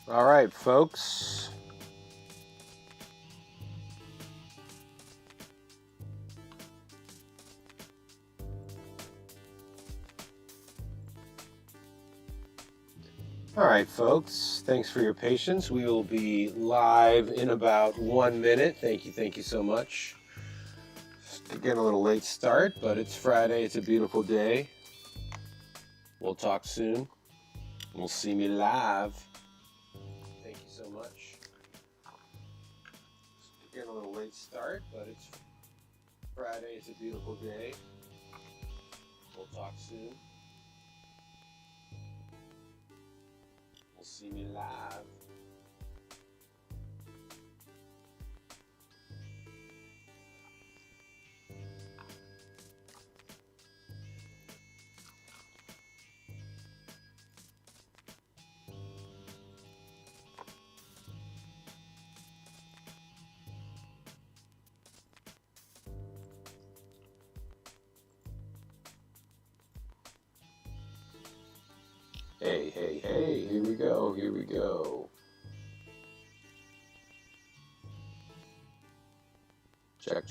All right, folks. All right, folks. Thanks for your patience. We will be live in about 1 minute. Thank you so much. Again, a little late start, but it's Friday. It's a beautiful day. We'll talk soon. We'll see me live. Thank you so much. Again, a little late start, but it's Friday. It's a beautiful day. We'll talk soon. We'll see me live. Hey, here we go. Check.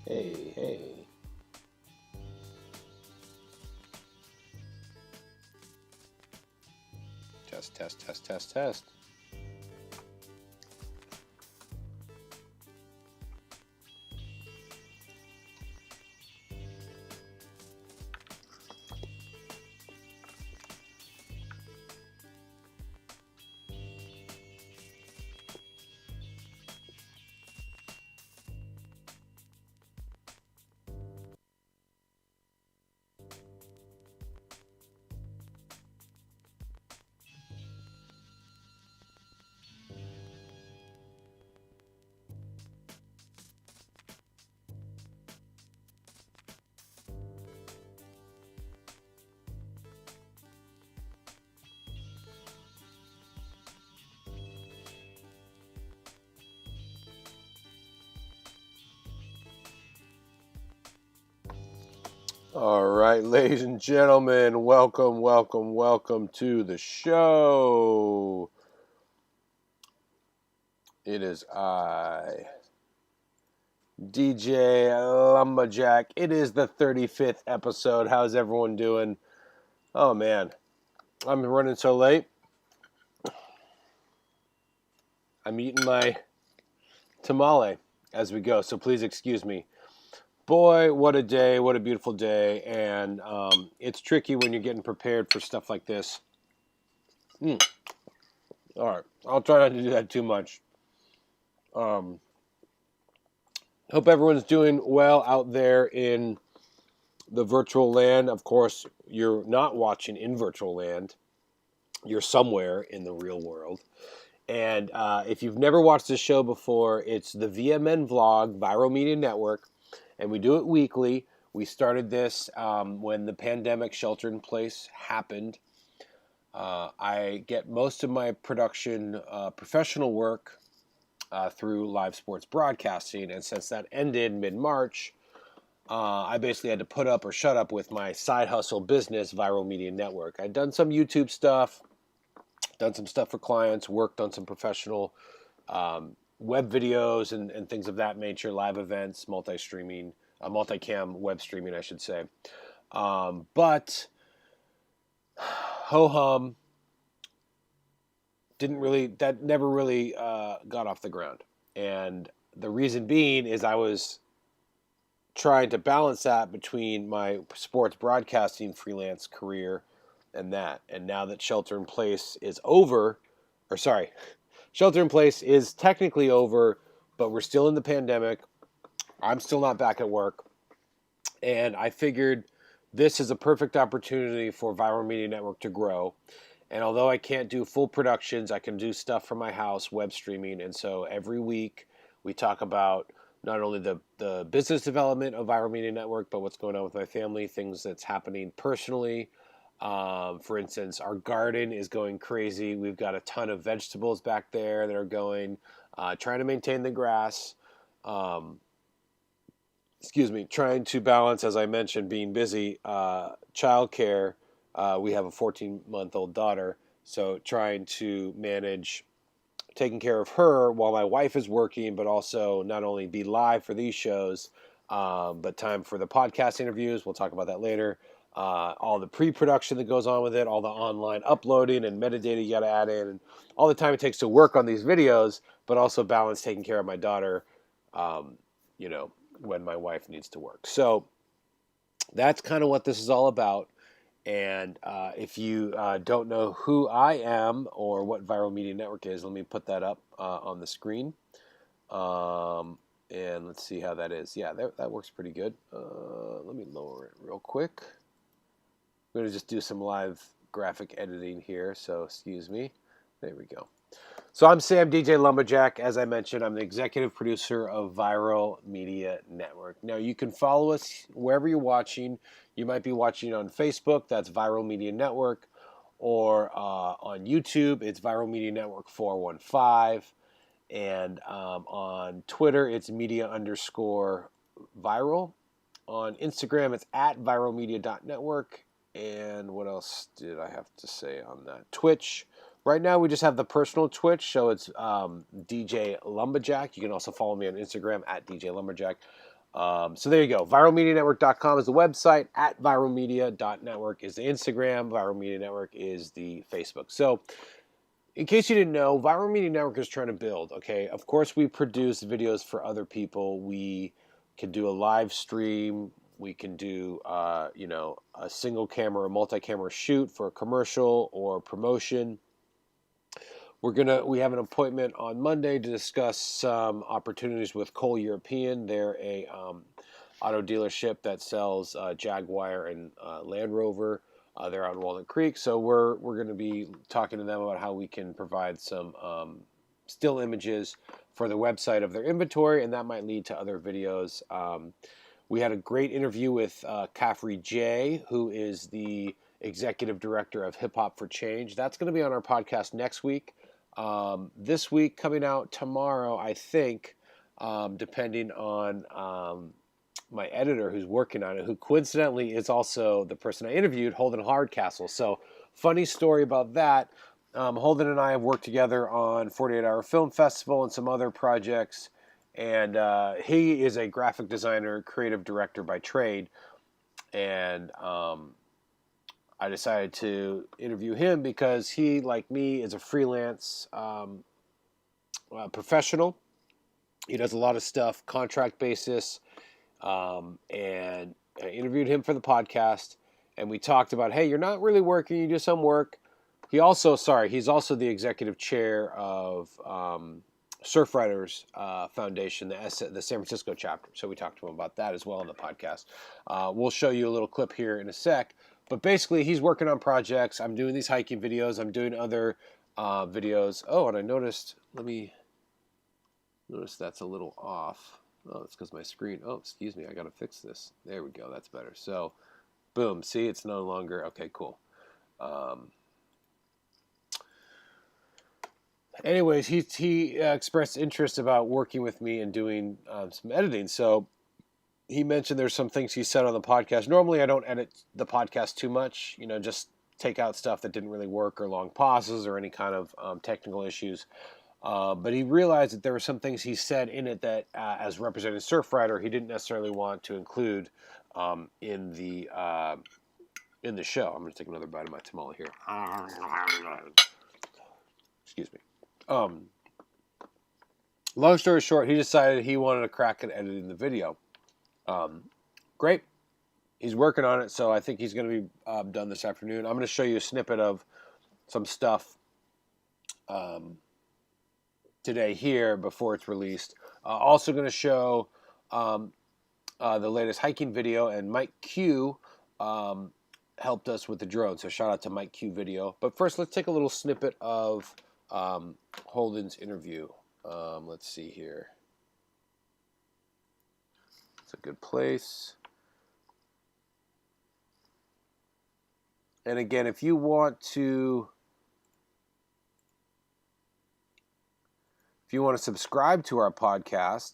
Hey. Test. All right, ladies and gentlemen, welcome to the show. It is I, DJ Lumberjack. It is the 35th episode. How's everyone doing? Oh man, I'm running so late. I'm eating my tamale as we go, so please excuse me. Boy, what a day, what a beautiful day, and it's tricky when you're getting prepared for stuff like this. All right, I'll try not to do that too much. Hope everyone's doing well out there in the virtual land. Of course, you're not watching in virtual land. You're somewhere in the real world. And if you've never watched this show before, it's the VMN Vlog, Viral Media Network, and we do it weekly. We started this when the pandemic shelter in place happened. I get most of my production professional work through live sports broadcasting, and since that ended mid-March, I basically had to put up or shut up with my side hustle business, Viral Media Network. I'd done some YouTube stuff, done some stuff for clients, worked on some professional web videos and things of that nature, live events, multi-streaming, multicam web streaming, I should say. But ho-hum never really got off the ground. And the reason being is I was trying to balance that between my sports broadcasting freelance career and that. And now that shelter in place is over, or sorry, shelter in place is technically over, but we're still in the pandemic. I'm still not back at work. And I figured this is a perfect opportunity for Viral Media Network to grow. And although I can't do full productions, I can do stuff from my house, web streaming. And so every week we talk about not only the business development of Viral Media Network, but what's going on with my family, things that's happening personally. For instance, our garden is going crazy. We've got a ton of vegetables back there that are going, trying to maintain the grass. Trying to balance, as I mentioned, being busy, childcare. We have a 14-month-old daughter, So trying to manage taking care of her while my wife is working, but also not only be live for these shows, but time for the podcast interviews. We'll talk about that later. All the pre-production that goes on with it, all the online uploading and metadata you got to add in, and all the time it takes to work on these videos, but also balance taking care of my daughter, you know, when my wife needs to work. So that's kind of what this is all about. And if you don't know who I am or what Viral Media Network is, let me put that up on the screen. And let's see how that is. Yeah, that works pretty good. Let me lower it real quick. I'm going to just do some live graphic editing here, so excuse me. There we go. So I'm Sam, DJ Lumberjack. As I mentioned, I'm the executive producer of Viral Media Network. Now, you can follow us wherever you're watching. You might be watching on Facebook, that's Viral Media Network, or on YouTube, it's Viral Media Network 415, and on Twitter, it's media_viral. On Instagram, it's at viralmedia.network, and what else did I have to say on that? Twitch. Right now, we just have the personal Twitch, so it's DJ Lumberjack. You can also follow me on Instagram at DJ Lumberjack. So there you go. ViralMediaNetwork.com is the website. At ViralMedia.network is the Instagram. Viral Media Network is the Facebook. So in case you didn't know, Viral Media Network is trying to build, okay? Of course, we produce videos for other people. We can do a live stream. We can do, a single camera or multi-camera shoot for a commercial or promotion. We have an appointment on Monday to discuss some opportunities with Cole European. They're a auto dealership that sells Jaguar and Land Rover. They're out in Walnut Creek, so we're going to be talking to them about how we can provide some still images for the website of their inventory, and that might lead to other videos. We had a great interview with Caffrey J, who is the executive director of Hip Hop for Change. That's going to be on our podcast next week. This week, coming out tomorrow, I think, depending on my editor who's working on it, who coincidentally is also the person I interviewed, Holden Hardcastle. So, funny story about that. Holden and I have worked together on 48 Hour Film Festival and some other projects, and he is a graphic designer, creative director by trade, and I decided to interview him because he, like me, is a freelance professional. He does a lot of stuff, contract basis, and I interviewed him for the podcast, and we talked about, hey, you're not really working, you do some work. He's also the executive chair of Surfriders Foundation, the San Francisco chapter. So we talked to him about that as well on the podcast. We'll show you a little clip here in a sec. But basically, he's working on projects. I'm doing these hiking videos. I'm doing other videos. Oh, and I noticed, notice that's a little off. Oh, it's because my screen, excuse me, I got to fix this. There we go, that's better. So, boom, see, it's no longer, okay, cool. Anyways, he expressed interest about working with me and doing some editing. So he mentioned there's some things he said on the podcast. Normally, I don't edit the podcast too much, just take out stuff that didn't really work or long pauses or any kind of technical issues. But he realized that there were some things he said in it that, as representing Surfrider, he didn't necessarily want to include in the show. I'm going to take another bite of my tamale here. Excuse me. Long story short, he decided he wanted a crack at editing the video. Great. He's working on it, so I think he's going to be done this afternoon. I'm going to show you a snippet of some stuff today here before it's released. Also going to show the latest hiking video, and Mike Q helped us with the drone, so shout out to Mike Q Video. But first, let's take a little snippet of Holden's interview. Let's see here. It's a good place. And again, if you want to subscribe to our podcast,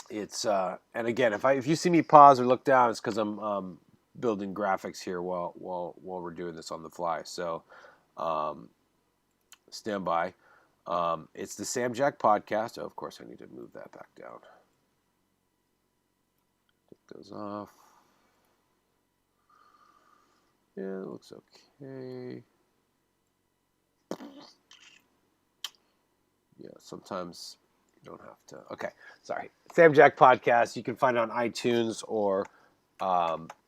it's and again, if you see me pause or look down, it's because I'm building graphics here while we're doing this on the fly. So stand by. It's the Sam Jack podcast. Oh, of course, I need to move that back down. Take those off. Yeah, it looks okay. Yeah, sometimes you don't have to. Okay, sorry. Sam Jack podcast. You can find it on iTunes or Spreaker,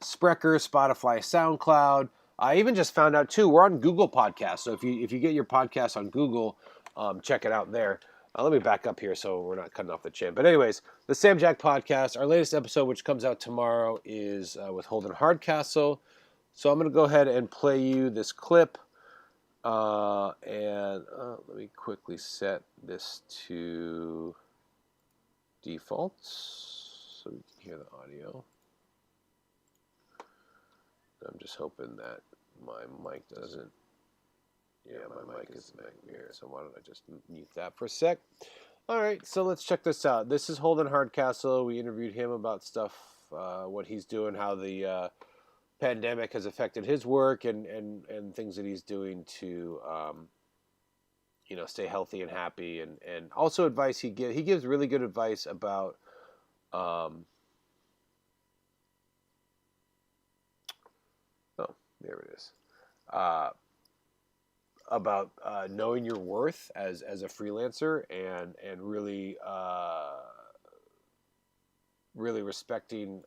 Spotify, SoundCloud. I even just found out too, we're on Google Podcasts. So if you get your podcast on Google, check it out there. Let me back up here so we're not cutting off the chin. But anyways, the Sam Jack podcast. Our latest episode, which comes out tomorrow, is with Holden Hardcastle. So I'm going to go ahead and play you this clip. And let me quickly set this to defaults so we can hear the audio. I'm just hoping that my mic doesn't. Yeah, my mic is back here. So why don't I just mute that for a sec? All right, so let's check this out. This is Holden Hardcastle. We interviewed him about stuff, what he's doing, how the pandemic has affected his work, and things that he's doing to, stay healthy and happy, and also advice he gives really good advice about. There it is. About knowing your worth as a freelancer, and really really respecting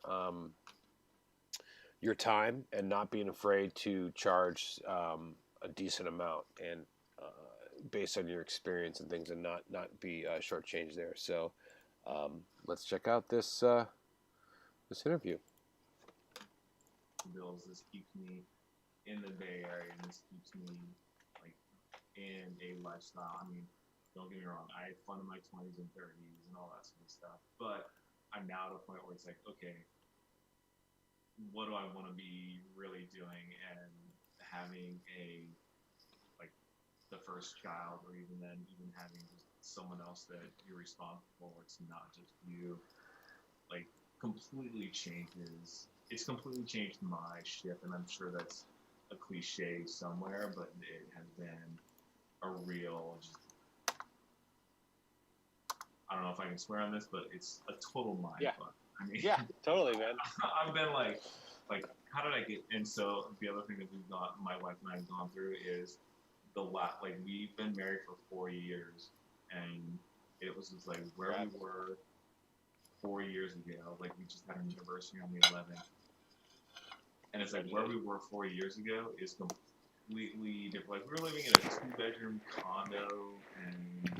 your time, and not being afraid to charge a decent amount, and based on your experience and things, and not be shortchanged there. So let's check out this interview. Bills. This keeps me in the Bay Area, and this keeps me like in a lifestyle. I mean, don't get me wrong, I had fun in my 20s and 30s and all that sort of stuff, but I'm now at a point where it's like, okay, what do I want to be really doing? And having the first child, or even having just someone else that you're responsible for, it's not just you, completely changes. It's completely changed my shift, and I'm sure that's a cliche somewhere, but it has been a real, I don't know if I can swear on this, but it's a total mind fuck. I mean, yeah, totally, man. I've been like, how did I get? And so the other thing that my wife and I have gone through is we've been married for 4 years, and it was just like where we were 4 years ago. We just had an anniversary on the 11th. And it's where we were 4 years ago is completely different. We were living in a 2-bedroom condo and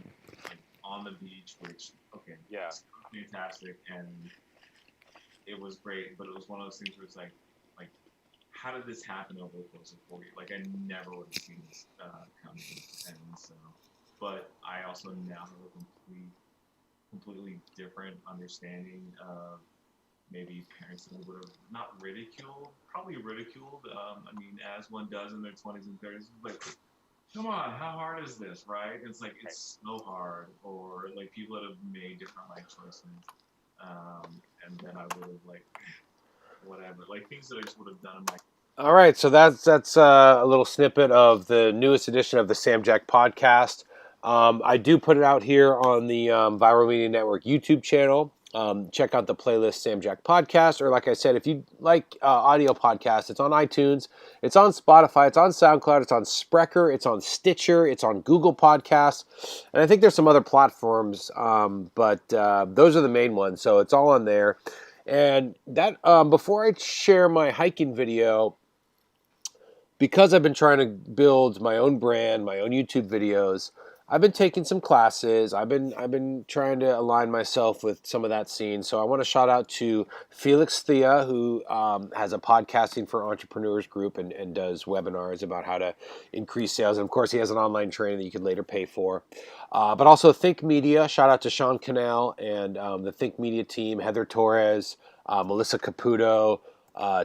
on the beach, which it's fantastic, and it was great. But it was one of those things where it's like, how did this happen over the course of 4 years? I never would have seen this coming. And so, but I also now have a completely different understanding of maybe parents that would have not probably ridiculed. I mean, as one does in their 20s and 30s, come on, how hard is this, right? It's it's so hard. Or people that have made different life choices, and then I would have whatever, things that I just would have done in my. All right, so that's a little snippet of the newest edition of the Sam Jack podcast. I do put it out here on the Viral Media Network YouTube channel. Check out the playlist Sam Jack Podcast, or like I said, if you like audio podcasts, it's on iTunes, it's on Spotify, it's on SoundCloud, it's on Spreaker, it's on Stitcher, it's on Google Podcasts, and I think there's some other platforms, but those are the main ones, so it's all on there. And that before I share my hiking video, because I've been trying to build my own brand, my own YouTube videos, I've been taking some classes. I've been trying to align myself with some of that scene. So I want to shout out to Felix Thea, who has a podcasting for entrepreneurs group, and does webinars about how to increase sales. And of course, he has an online training that you can later pay for. But also Think Media. Shout out to Sean Cannell and the Think Media team, Heather Torres, Melissa Caputo,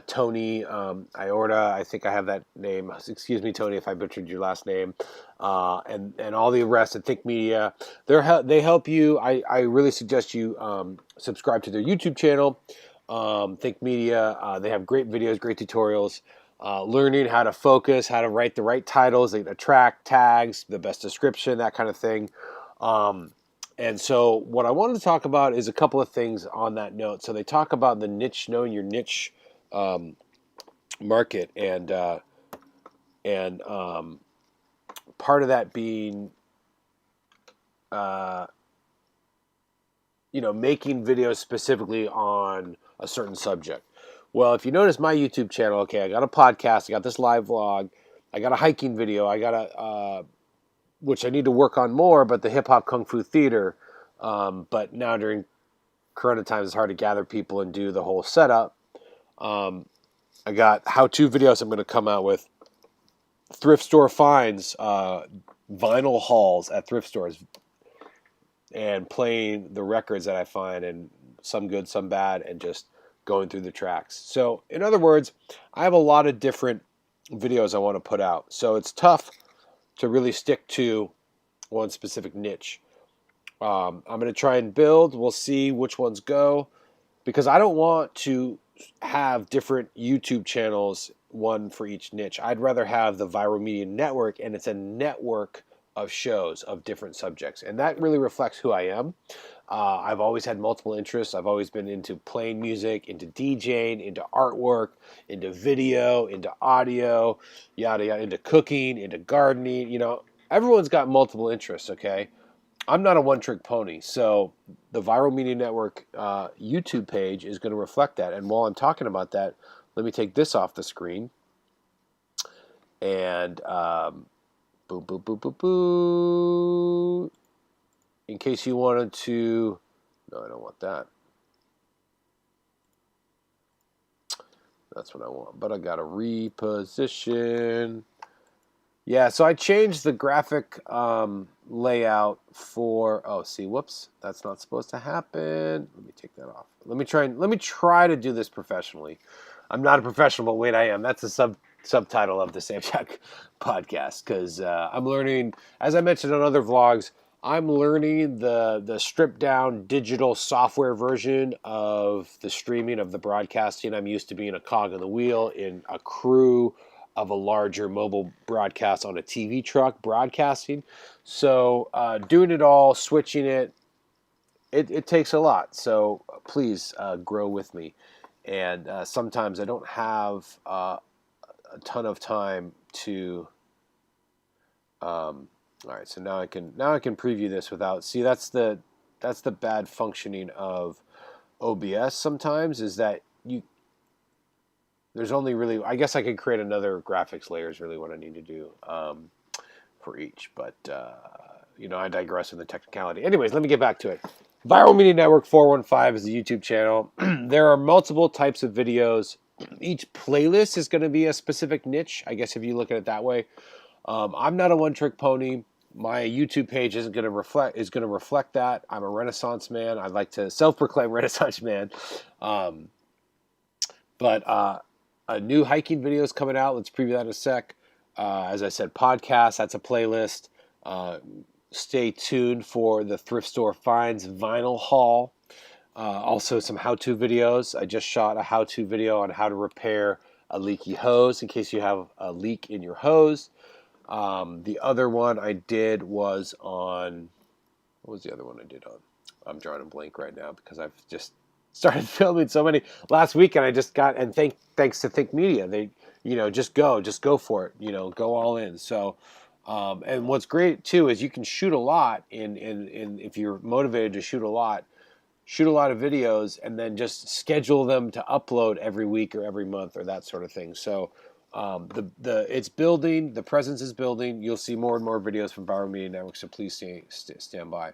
Tony Iorta, I think I have that name. Excuse me, Tony, if I butchered your last name. And all the rest at Think Media. They help you. I really suggest you subscribe to their YouTube channel, Think Media. They have great videos, great tutorials. learning how to focus, how to write the right titles, the track tags, the best description, that kind of thing. And so what I wanted to talk about is a couple of things on that note. So they talk about the niche, knowing your niche market, and part of that being, uh, making videos specifically on a certain subject. Well, if you notice my YouTube channel, okay, I got a podcast, I got this live vlog, I got a hiking video, I got which I need to work on more, but the hip hop kung fu theater. But now during Corona times, it's hard to gather people and do the whole setup. I got how-to videos I'm going to come out with, thrift store finds, vinyl hauls at thrift stores, and playing the records that I find, and some good, some bad, and just going through the tracks. So, in other words, I have a lot of different videos I want to put out. So it's tough to really stick to one specific niche. I'm going to try and build. We'll see which ones go, because I don't want to have different YouTube channels, one for each niche. I'd rather have the Viral Media Network, and it's a network of shows of different subjects, and that really reflects who I am. I've always had multiple interests. I've always been into playing music, into DJing, into artwork, into video, into audio, yada yada, into cooking, into gardening. Everyone's got multiple interests. Okay, I'm not a one-trick pony, so the Viral Media Network YouTube page is going to reflect that. And while I'm talking about that, let me take this off the screen. And boom, boom, boom, boom, boom. In case you wanted to... No, I don't want that. That's what I want. But I got to reposition... Yeah, so I changed the graphic layout for. Oh, see, whoops, that's not supposed to happen. Let me take that off. Let me try to do this professionally. I'm not a professional, but wait, I am. That's the subtitle of the Sam Jack podcast, because I'm learning, as I mentioned on other vlogs, I'm learning the stripped down digital software version of the streaming, of the broadcasting. I'm used to being a cog in the wheel in a crew of a larger mobile broadcast on a TV truck broadcasting. So doing it all, switching it takes a lot. So please grow with me. And sometimes I don't have a ton of time to. All right, so now I can preview this without. See, that's the bad functioning of OBS. Sometimes is that there's only really, I guess I could create another graphics layer is really what I need to do for each. But, I digress in the technicality. Anyways, let me get back to it. Viral Media Network 415 is the YouTube channel. There are multiple types of videos. Each playlist is going to be a specific niche, I guess, if you look at it that way. I'm not a one-trick pony. My YouTube page is going to reflect that. I'm a Renaissance man. I'd like to self-proclaim Renaissance man. But a new hiking video is coming out. Let's preview that in a sec. As I said, podcast, that's a playlist. Stay tuned for the Thrift Store Finds vinyl haul. Also some how-to videos. I just shot a how-to video on how to repair a leaky hose in case you have a leak in your hose. The other one I did was on... What was the other one I did on? I'm drawing a blank right now because I've just started filming so many last week, and I just got, and thanks to Think Media, they just go for it, go all in. So and what's great too is you can shoot a lot in if you're motivated to shoot a lot of videos, and then just schedule them to upload every week or every month or that sort of thing. So it's building, the presence is building. You'll see more and more videos from Viral Media Network, so please stand by.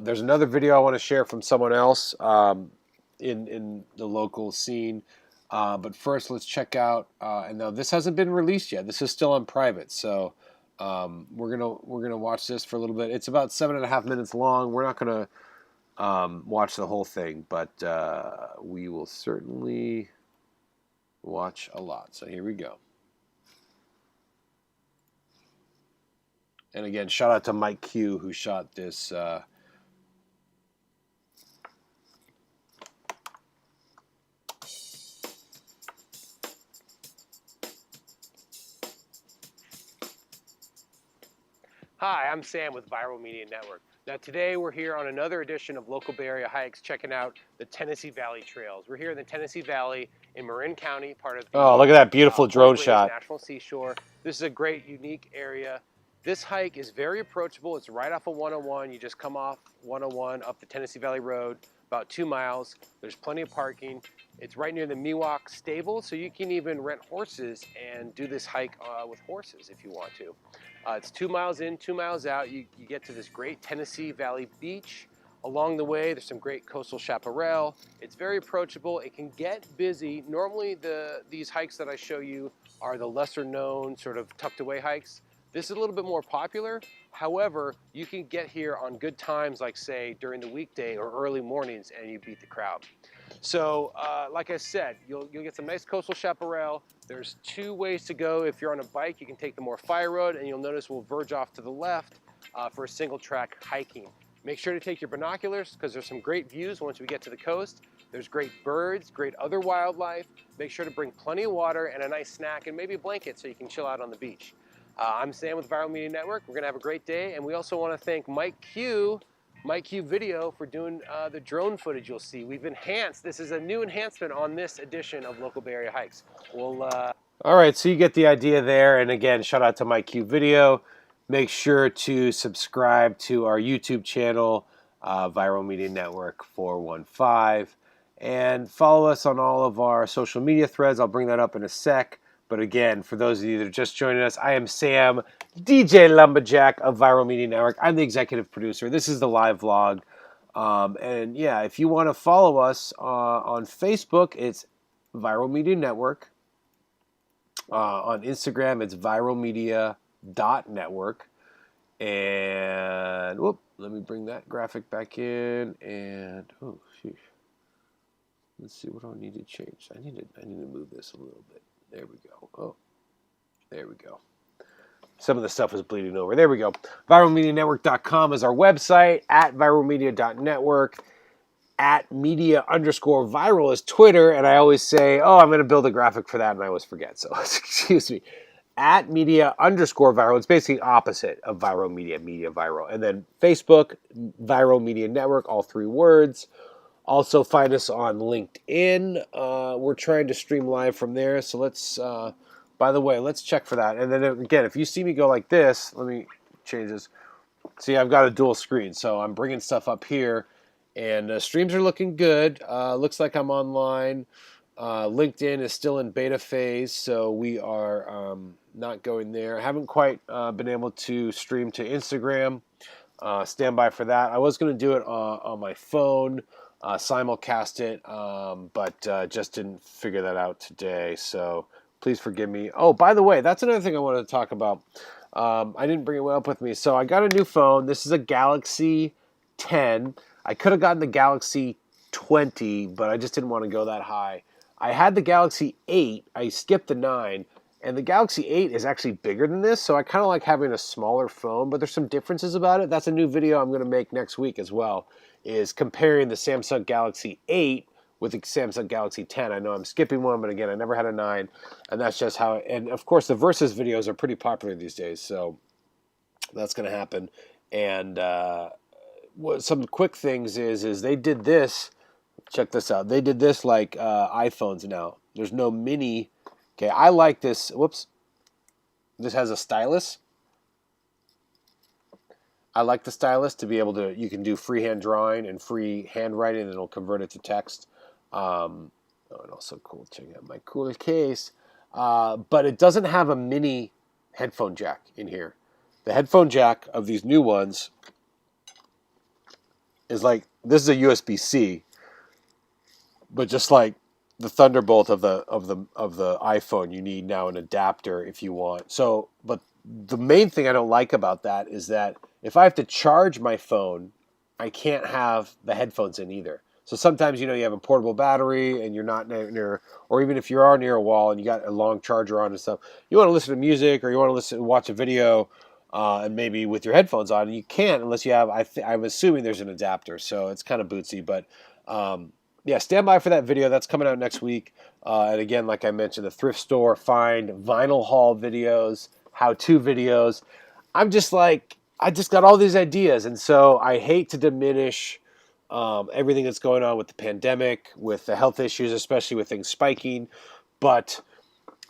There's another video I want to share from someone else in the local scene. But first, let's check out. And now this hasn't been released yet. This is still on private, so we're gonna watch this for a little bit. It's about 7.5 minutes long. We're not gonna watch the whole thing, but we will certainly watch a lot. So here we go. And again, shout out to Mike Q, who shot this. Hi, I'm Sam with Viral Media Network. Now today we're here on another edition of Local Bay Area Hikes, checking out the Tennessee Valley Trails. We're here in the Tennessee Valley in Marin County, part of the look at that beautiful drone Point Reyes shot. National Seashore. This is a great, unique area. This hike is very approachable. It's right off of 101. You just come off 101 up the Tennessee Valley Road, about 2 miles. There's plenty of parking. It's right near the Miwok stable, so you can even rent horses and do this hike with horses if you want to. It's 2 miles in, 2 miles out. You get to this great Tennessee Valley beach. Along the way, there's some great coastal chaparral. It's very approachable. It can get busy. Normally, these hikes that I show you are the lesser known, sort of tucked away hikes. This is a little bit more popular. However, you can get here on good times, like say during the weekday or early mornings, and you beat the crowd. So, like I said, you'll get some nice coastal chaparral. There's 2 ways to go. If you're on a bike, you can take the more fire road, and you'll notice we'll verge off to the left for a single track hiking. Make sure to take your binoculars because there's some great views once we get to the coast. There's great birds, great other wildlife. Make sure to bring plenty of water and a nice snack and maybe a blanket so you can chill out on the beach. I'm Sam with Viral Media Network. We're gonna have a great day, and we also want to thank Mike Q Video for doing the drone footage you'll see. We've enhanced, this is a new enhancement on this edition of Local Bay Area Hikes. All right, so you get the idea there. And again, shout out to Mike Q Video. Make sure to subscribe to our YouTube channel, Viral Media Network 415. And follow us on all of our social media threads. I'll bring that up in a sec. But again, for those of you that are just joining us, I am Sam, DJ Lumberjack of Viral Media Network. I'm the executive producer. This is the live vlog. And yeah, if you want to follow us on Facebook, it's Viral Media Network. On Instagram, it's viralmedia.network. And whoop, let me bring that graphic back in. And oh, sheesh. Let's see, what do I need to change? I need to move this a little bit. There we go. Oh, there we go. Some of the stuff is bleeding over. There we go. Viralmedianetwork.com is our website. At viralmedia.network. At media_viral is Twitter. And I always say, oh, I'm going to build a graphic for that, and I always forget. So excuse me. At media_viral. It's basically opposite of viral media viral. And then Facebook, Viral Media Network, all 3 words. Also find us on LinkedIn. We're trying to stream live from there. So let's, by the way, let's check for that. And then again, if you see me go like this, let me change this. See, I've got a dual screen. So I'm bringing stuff up here. And streams are looking good. Looks like I'm online. LinkedIn is still in beta phase. So we are not going there. I haven't quite been able to stream to Instagram. Stand by for that. I was going to do it on my phone. Simulcast it, but just didn't figure that out today, so please forgive me. Oh, by the way, that's another thing I wanted to talk about. I didn't bring it up with me. So I got a new phone. This is a Galaxy 10. I could have gotten the Galaxy 20, but I just didn't want to go that high. I had the Galaxy 8. I skipped the 9. And the Galaxy 8 is actually bigger than this, so I kind of like having a smaller phone, but there's some differences about it. That's a new video I'm going to make next week as well, is comparing the Samsung Galaxy 8 with the Samsung Galaxy 10. I know I'm skipping one, but again, I never had a 9, and that's just how and of course, the Versus videos are pretty popular these days, so that's going to happen. And some quick things is they did this. Check this out. They did this like iPhones now. There's no mini. Okay, I like this. Whoops. This has a stylus. I like the stylus to be able to, you can do freehand drawing and free handwriting, and it'll convert it to text. And also cool, check out my cooler case. But it doesn't have a mini headphone jack in here. The headphone jack of these new ones is like, this is a USB-C, but just like the Thunderbolt of the iPhone, you need now an adapter if you want. So, but the main thing I don't like about that is that if I have to charge my phone, I can't have the headphones in either. So sometimes, you have a portable battery and you're not near, or even if you are near a wall and you got a long charger on and stuff, you want to listen to music or you want to watch a video, and maybe with your headphones on, you can't unless you have, I'm assuming there's an adapter. So it's kind of bootsy, but yeah, stand by for that video. That's coming out next week. And again, like I mentioned, the thrift store find vinyl haul videos, how-to videos. I'm just like, I just got all these ideas, and so I hate to diminish everything that's going on with the pandemic, with the health issues, especially with things spiking. But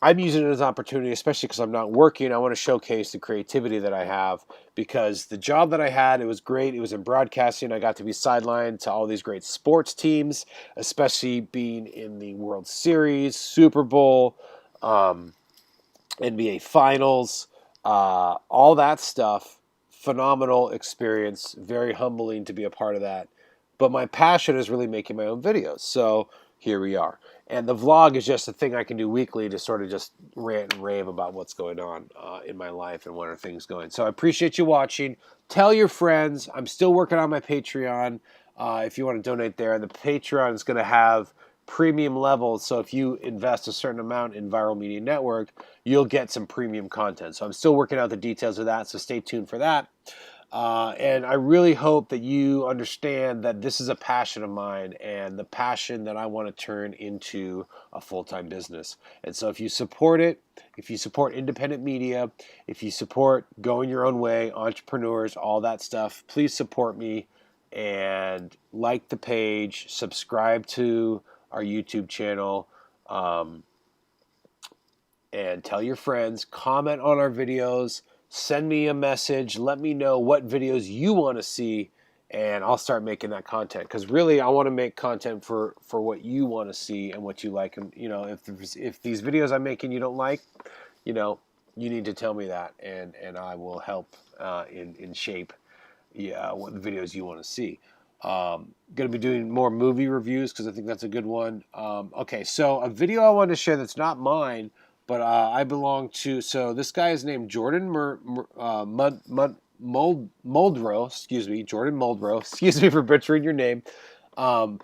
I'm using it as an opportunity, especially because I'm not working. I want to showcase the creativity that I have because the job that I had, it was great. It was in broadcasting. I got to be sidelined to all these great sports teams, especially being in the World Series, Super Bowl, um, NBA Finals, all that stuff. Phenomenal experience. Very humbling to be a part of that. But my passion is really making my own videos. So here we are. And the vlog is just a thing I can do weekly to sort of just rant and rave about what's going on in my life and what are things going. So I appreciate you watching. Tell your friends. I'm still working on my Patreon. If you want to donate there, the Patreon is going to have premium levels. So if you invest a certain amount in Viral Media Network, you'll get some premium content. So I'm still working out the details of that. So stay tuned for that. And I really hope that you understand that this is a passion of mine and the passion that I want to turn into a full-time business. And so if you support it, if you support independent media, if you support going your own way, entrepreneurs, all that stuff, please support me and like the page, subscribe to our YouTube channel, and tell your friends, comment on our videos, send me a message, let me know what videos you want to see, and I'll start making that content. Because really, I want to make content for what you want to see and what you like. And you know, if these videos I'm making you don't like, you know, you need to tell me that, and I will help in shape, yeah, what the videos you want to see. Going to be doing more movie reviews because I think that's a good one. Okay, so a video I wanted to share that's not mine, but I belong to. So this guy is named Jordan Muldrow. Excuse me, Jordan Muldrow. Excuse me for butchering your name. The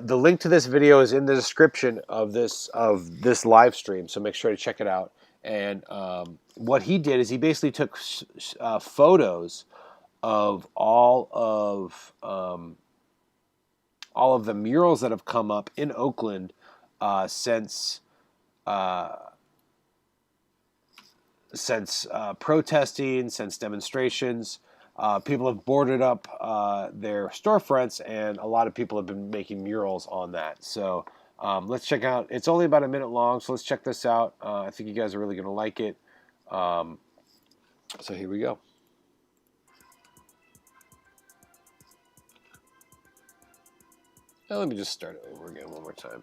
link to this video is in the description of this live stream, so make sure to check it out. And what he did is he basically took photos of all of the murals that have come up in Oakland since protesting, since demonstrations. People have boarded up their storefronts, and a lot of people have been making murals on that. So let's check out. It's only about a minute long, so let's check this out. I think you guys are really going to like it. So here we go. Now let me just start it over again one more time.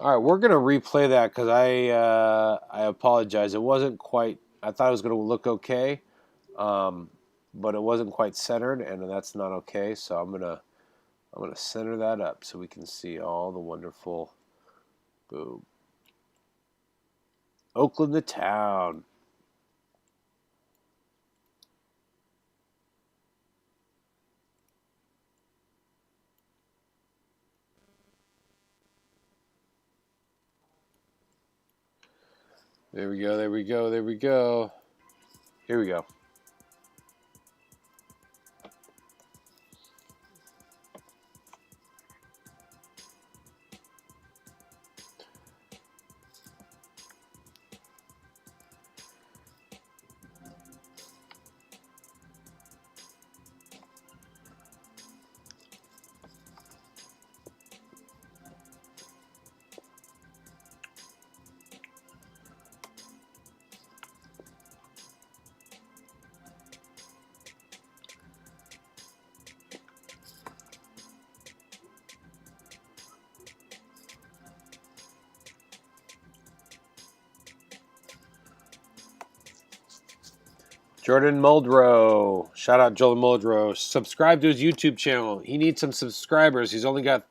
All right, we're gonna replay that because I apologize. It wasn't quite. I thought it was gonna look okay, but it wasn't quite centered, and that's not okay. So I'm gonna center that up so we can see all the wonderful. Boom. Oakland, the town. There we go. There we go. There we go. Here we go. Jordan Muldrow. Shout out Jordan Muldrow. Subscribe to his YouTube channel. He needs some subscribers. He's only got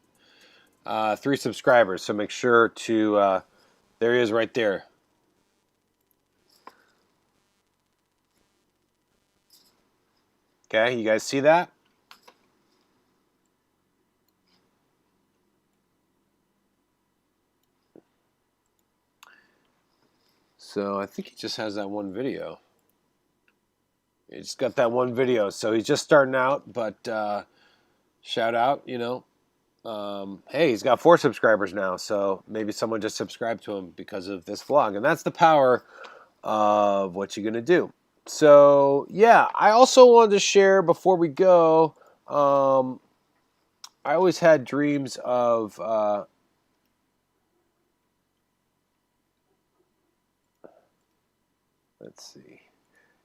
3 subscribers, so make sure to... there he is right there. Okay, you guys see that? So I think he just has that one video. He just got that one video. So he's just starting out, but shout out, hey, he's got 4 subscribers now, so maybe someone just subscribed to him because of this vlog. And that's the power of what you're going to do. So, yeah, I also wanted to share before we go, I always had dreams of... let's see.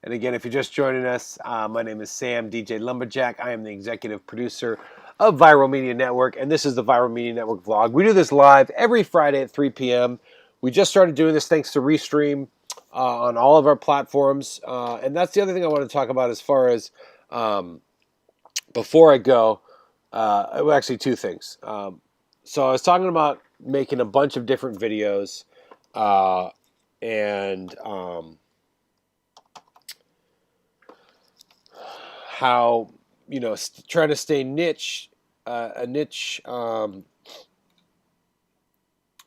And again, if you're just joining us, my name is Sam, DJ Lumberjack. I am the executive producer of Viral Media Network, and this is the Viral Media Network vlog. We do this live every Friday at 3 p.m. We just started doing this thanks to Restream on all of our platforms. And that's the other thing I want to talk about as far as before I go. Well, actually, 2 things. So I was talking about making a bunch of different videos and... how trying to stay niche niche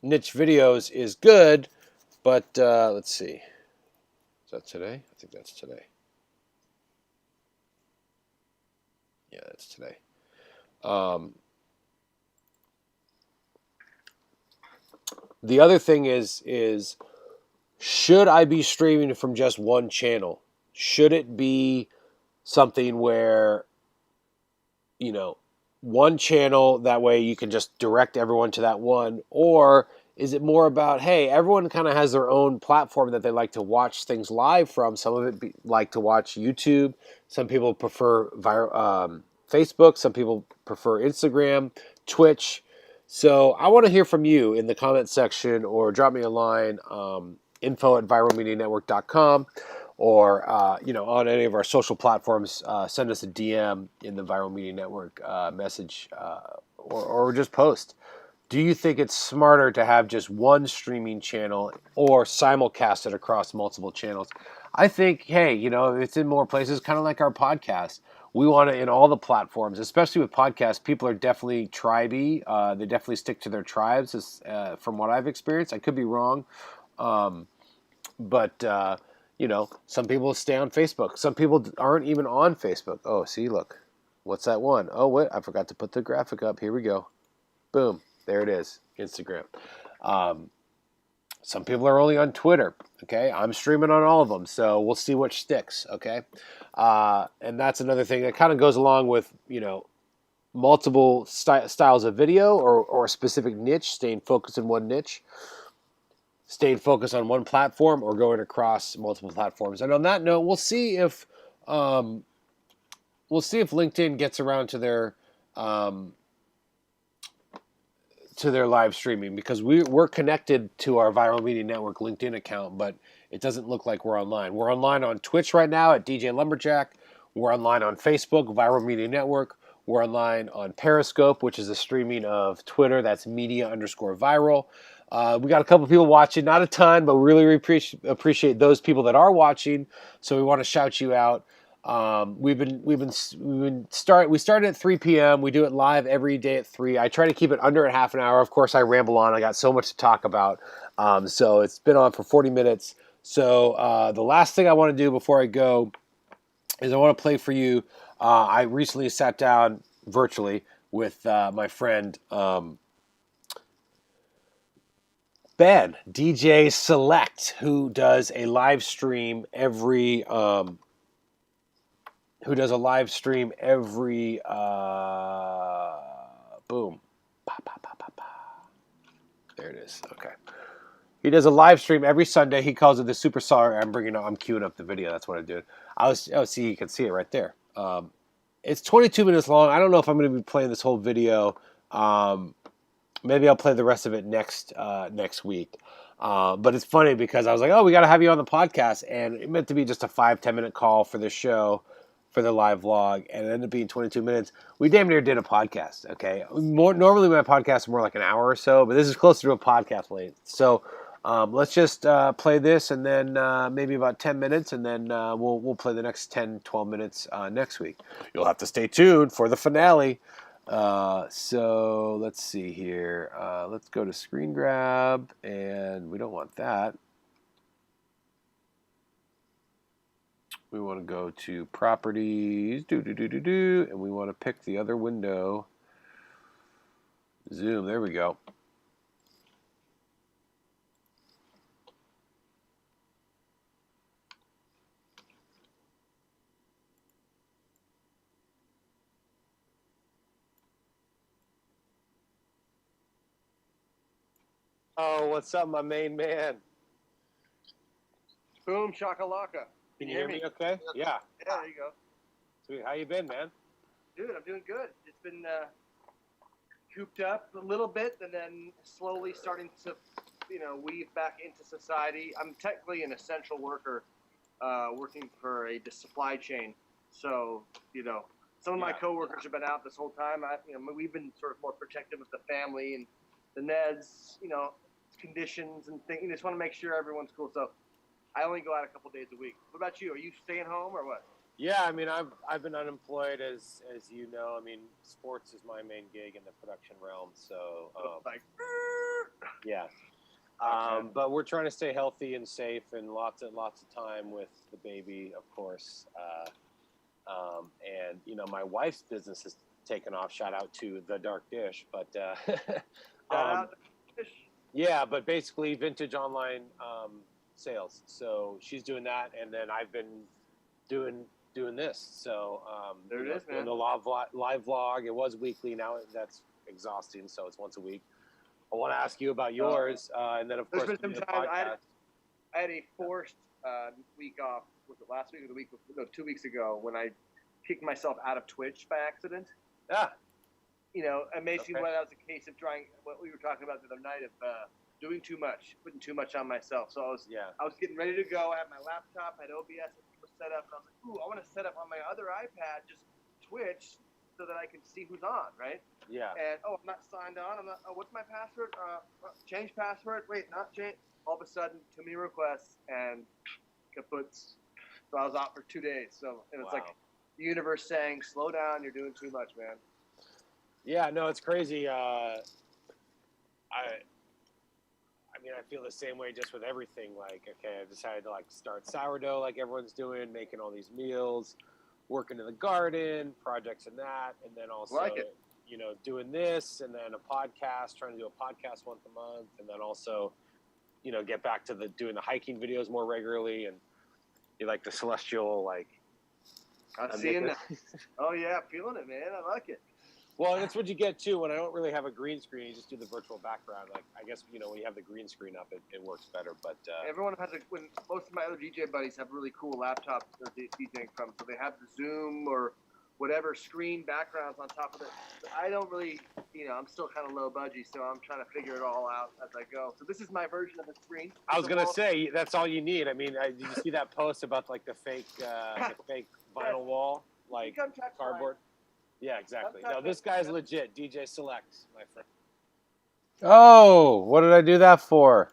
videos is good, but let's see, is that today? I think that's today. Yeah, that's today. The other thing is should I be streaming from just one channel? Should it be something where, one channel, that way you can just direct everyone to that one? Or is it more about, hey, everyone kind of has their own platform that they like to watch things live from? Some of it like to watch YouTube. Some people prefer Facebook. Some people prefer Instagram, Twitch. So I want to hear from you in the comment section, or drop me a line, info@viralmedianetwork.com. Or, on any of our social platforms, send us a DM in the Viral Media Network message, or just post. Do you think it's smarter to have just one streaming channel or simulcast it across multiple channels? I think, hey, it's in more places, kind of like our podcast. We want it in all the platforms, especially with podcasts. People are definitely tribey. They definitely stick to their tribes, from what I've experienced. I could be wrong. But some people stay on Facebook. Some people aren't even on Facebook. Oh, see, look. What's that one? Oh, wait, I forgot to put the graphic up. Here we go. Boom. There it is. Instagram. Some people are only on Twitter. Okay. I'm streaming on all of them. So we'll see what sticks. Okay. And that's another thing that kind of goes along with, multiple styles of video, or a specific niche, staying focused in one niche. Staying focused on one platform, or going across multiple platforms. And on that note, we'll see if LinkedIn gets around to their live streaming, because we're connected to our Viral Media Network LinkedIn account, but it doesn't look like we're online. We're online on Twitch right now at DJ Lumberjack. We're online on Facebook, Viral Media Network. We're online on Periscope, which is the streaming of Twitter. That's media_viral. We got a couple people watching, not a ton, but we really appreciate those people that are watching. So we want to shout you out. We started at 3 p.m. We do it live every day at 3. I try to keep it under a half an hour. Of course, I ramble on. I got so much to talk about. So it's been on for 40 minutes. So the last thing I want to do before I go is I want to play for you. I recently sat down virtually with my friend Ben, DJ Select, who does a live stream every boom. There it is. Okay. He does a live stream every Sunday. He calls it the Super Star. I'm queuing up the video. That's what I'm doing. See, you can see it right there. It's 22 minutes long. I don't know if I'm going to be playing this whole video. Maybe I'll play the rest of it next week. But it's funny because I was like, oh, we got to have you on the podcast. And it meant to be just a 5-10 minute call for the show, for the live vlog. And it ended up being 22 minutes. We damn near did a podcast, okay? Normally my podcast is more like an hour or so, but this is closer to a podcast length. So let's just play this and then maybe about 10 minutes. And then we'll play the next 10, 12 minutes next week. You'll have to stay tuned for the finale. So let's see here. Let's go to screen grab, and we don't want that. We want to go to properties, and we want to pick the other window. Zoom, there we go. Oh, what's up, my main man? Boom shakalaka. Can you hear me okay? Yeah. Yeah, there you go. Sweet. How you been, man? Dude, I'm doing good. It's been cooped up a little bit and then slowly starting to, weave back into society. I'm technically an essential worker working for a supply chain. So, some of my coworkers have been out this whole time. We've been sort of more protective of the family and the Neds, conditions and things. You just want to make sure everyone's cool. So I only go out a couple days a week. What about you? Are you staying home or what? Yeah, I mean, I've been unemployed as you know. I mean, sports is my main gig in the production realm. So yeah. But we're trying to stay healthy and safe, and lots of time with the baby, of course. And my wife's business has taken off. Shout out to the Dark Dish, but yeah, but basically vintage online sales. So she's doing that, and then I've been doing this. So there it is, man. The live vlog. It was weekly. Now that's exhausting. So it's once a week. I want to ask you about yours, and then of course there's been some time. I had a forced week off. Was it last week or the week? No, 2 weeks ago when I kicked myself out of Twitch by accident. Yeah. Amazing. Well, that was a case of trying what we were talking about the other night of doing too much, putting too much on myself. So I was getting ready to go. I had my laptop, I had OBS set up, and I was like, ooh, I want to set up on my other iPad just Twitch so that I can see who's on, right? Yeah. And I'm not signed on. I'm not. What's my password? Change password. Wait, not change. All of a sudden, too many requests and kaputs. So I was out for 2 days. So it's like the universe saying, slow down. You're doing too much, man. Yeah, no, it's crazy. I mean, I feel the same way just with everything. Like, okay, I decided to start sourdough like everyone's doing, making all these meals, working in the garden, projects and that, and then also, doing this, and then a podcast, trying to do a podcast once a month, and then also, get back to doing the hiking videos more regularly, and you like the celestial, I'm seeing that. Oh yeah, feeling it, man. I like it. Well, that's what you get too. When I don't really have a green screen, you just do the virtual background. I guess when you have the green screen up, it works better. But everyone has when most of my other DJ buddies have really cool laptops they're DJing from, so they have the Zoom or whatever screen backgrounds on top of it. But I don't really, I'm still kind of low budget, so I'm trying to figure it all out as I go. So this is my version of the screen. I was gonna say that's all you need. I mean, did you see that post about the fake vinyl wall, cardboard? Yeah, exactly. No, this guy's legit. DJ Selects, my friend. Oh, what did I do that for?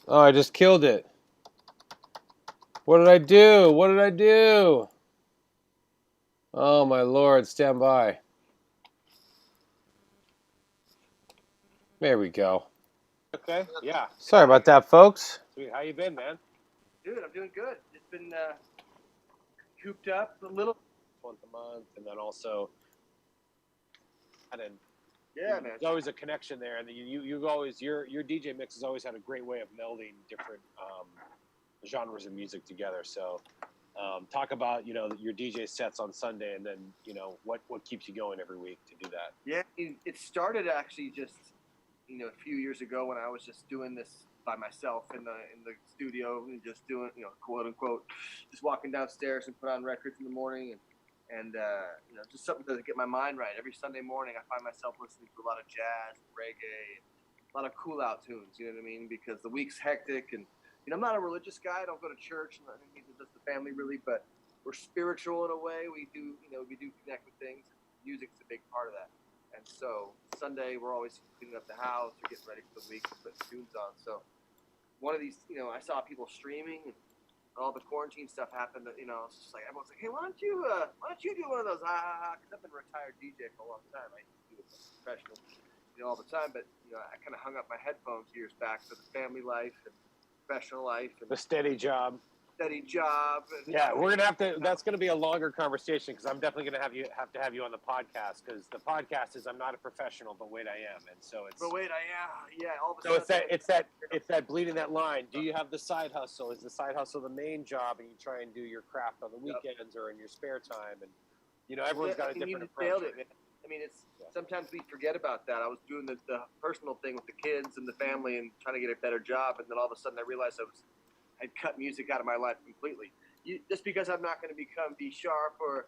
Oh, I just killed it. What did I do? What did I do? Oh, my Lord. Stand by. There we go. Okay, yeah. Sorry about that, folks. Sweet. How you been, man? Dude, I'm doing good. It's been cooped up a little. Once a month, and then also, man, there's always a connection there, and you always your DJ mix has always had a great way of melding different genres of music together. So, talk about your DJ sets on Sunday, and then what keeps you going every week to do that. Yeah, it started actually just a few years ago when I was just doing this by myself in the studio and just doing quote unquote just walking downstairs and put on records in the morning and just something to get my mind right. Every Sunday morning, I find myself listening to a lot of jazz, and reggae, lot of cool out tunes. You know what I mean? Because the week's hectic, and I'm not a religious guy. I don't go to church, and neither does the family really. But we're spiritual in a way. We do connect with things. Music's a big part of that. And so Sunday we're always cleaning up the house or getting ready for the week and putting tunes on. So one of these, I saw people streaming and all the quarantine stuff happened. It's just like everyone's like, hey, why don't you do one of those? Because I've been a retired DJ for a long time. I used to do it as a professional, all the time. But I kind of hung up my headphones years back for the family life and professional life and The steady job. And, Yeah, we're gonna have to. That's gonna be a longer conversation because I'm definitely gonna have to have you on the podcast because the podcast is I'm not a professional, but wait, I am, and so it's. But wait, all of a So sudden. it's that bleeding that line. Do you have the side hustle? Is the side hustle the main job, and you try and do your craft on the weekends or in your spare time? And everyone's got a different approach. Nailed it, man. I mean, sometimes we forget about that. I was doing the personal thing with the kids and the family and trying to get a better job, and then all of a sudden I realized I'd cut music out of my life completely. Just because I'm not going to become D Sharp or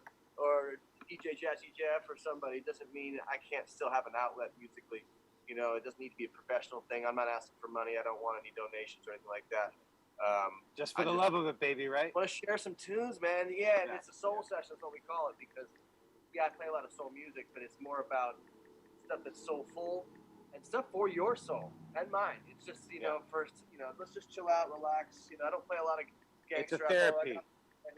DJ Jazzy Jeff or somebody doesn't mean I can't still have an outlet musically. It doesn't need to be a professional thing. I'm not asking for money. I don't want any donations or anything like that. Just for the love of it, baby, right? I want to share some tunes, man. Yeah, and it's a soul session. That's what we call it because, I play a lot of soul music, but it's more about stuff that's soulful and stuff for your soul and mine. It's just, first, let's just chill out, relax. I don't play a lot of gangster. It's a therapy.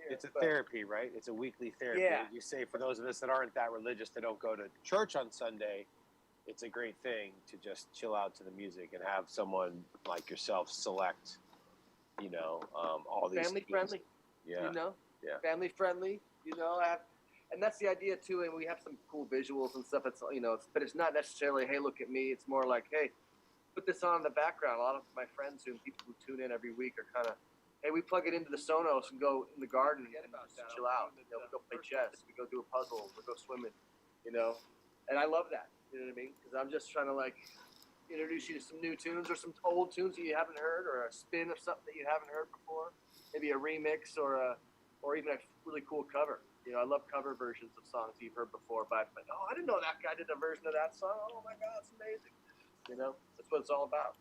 It's a therapy, right? It's a weekly therapy. Yeah. You say for those of us that aren't that religious, that don't go to church on Sunday, it's a great thing to just chill out to the music and have someone like yourself select, all these family themes. friendly. Yeah. Yeah. Family friendly. And that's the idea too. And we have some cool visuals and stuff. It's but it's not necessarily, hey, look at me. It's more like, hey, put this on in the background. A lot of my friends and people who tune in every week are kind of, hey, we plug it into the Sonos and go in the garden and just chill out. We go play chess. We go do a puzzle. We go swimming. And I love that. You know what I mean? Because I'm just trying to introduce you to some new tunes or some old tunes that you haven't heard, or a spin of something that you haven't heard before. Maybe a remix or even a really cool cover. I love cover versions of songs you've heard before, but I didn't know that guy did a version of that song. Oh my God, it's amazing. That's what it's all about.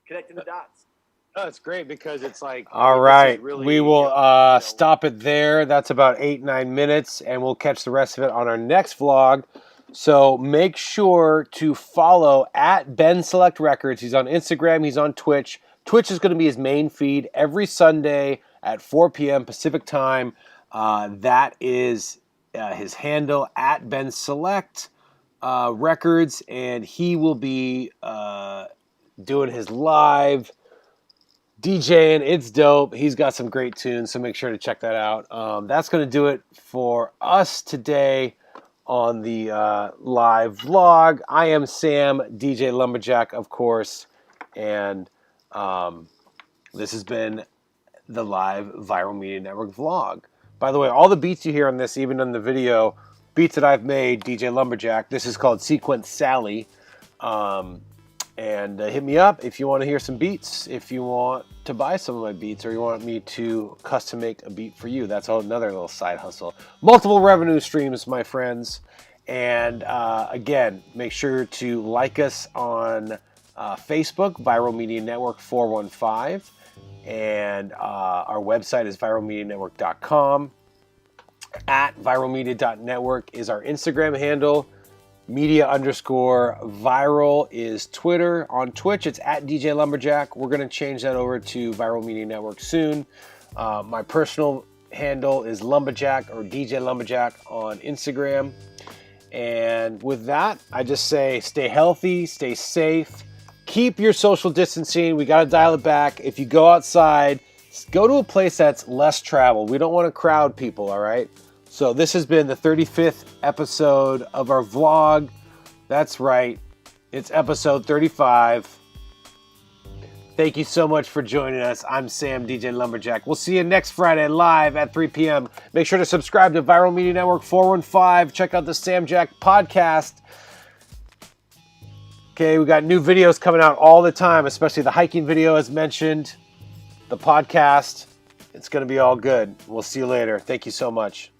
Connecting the dots. Oh, it's great because it's like. All right, really, we will stop it there. That's about 8-9 minutes, and we'll catch the rest of it on our next vlog. So make sure to follow at Ben Select Records. He's on Instagram. He's on Twitch. Twitch is going to be his main feed every Sunday at 4 p.m. Pacific time. That is his handle at Ben Select Records, and he will be doing his live DJing. It's dope. He's got some great tunes, so make sure to check that out. That's going to do it for us today on the live vlog. I am Sam, DJ Lumberjack, of course, and this has been the live Viral Media Network vlog. By the way, all the beats you hear on this, even in the video, beats that I've made, DJ Lumberjack. This is called Sequence Sally. And hit me up if you want to hear some beats, if you want to buy some of my beats, or you want me to custom make a beat for you. That's another little side hustle. Multiple revenue streams, my friends. And again, make sure to like us on Facebook, Viral Media Network 415. And our website is viralmedianetwork.com. At viralmedia.network is our Instagram handle. Media_viral is Twitter. On Twitch, it's at DJ Lumberjack. We're going to change that over to Viral Media Network soon. My personal handle is Lumberjack or DJ Lumberjack on Instagram. And with that, I just say stay healthy, stay safe, keep your social distancing. We got to dial it back. If you go outside, go to a place that's less traveled. We don't want to crowd people, all right? So this has been the 35th episode of our vlog. That's right. It's episode 35. Thank you so much for joining us. I'm Sam, DJ Lumberjack. We'll see you next Friday live at 3 p.m. Make sure to subscribe to Viral Media Network 415. Check out the Sam Jack podcast. Okay, we got new videos coming out all the time, especially the hiking video as mentioned, the podcast. It's going to be all good. We'll see you later. Thank you so much.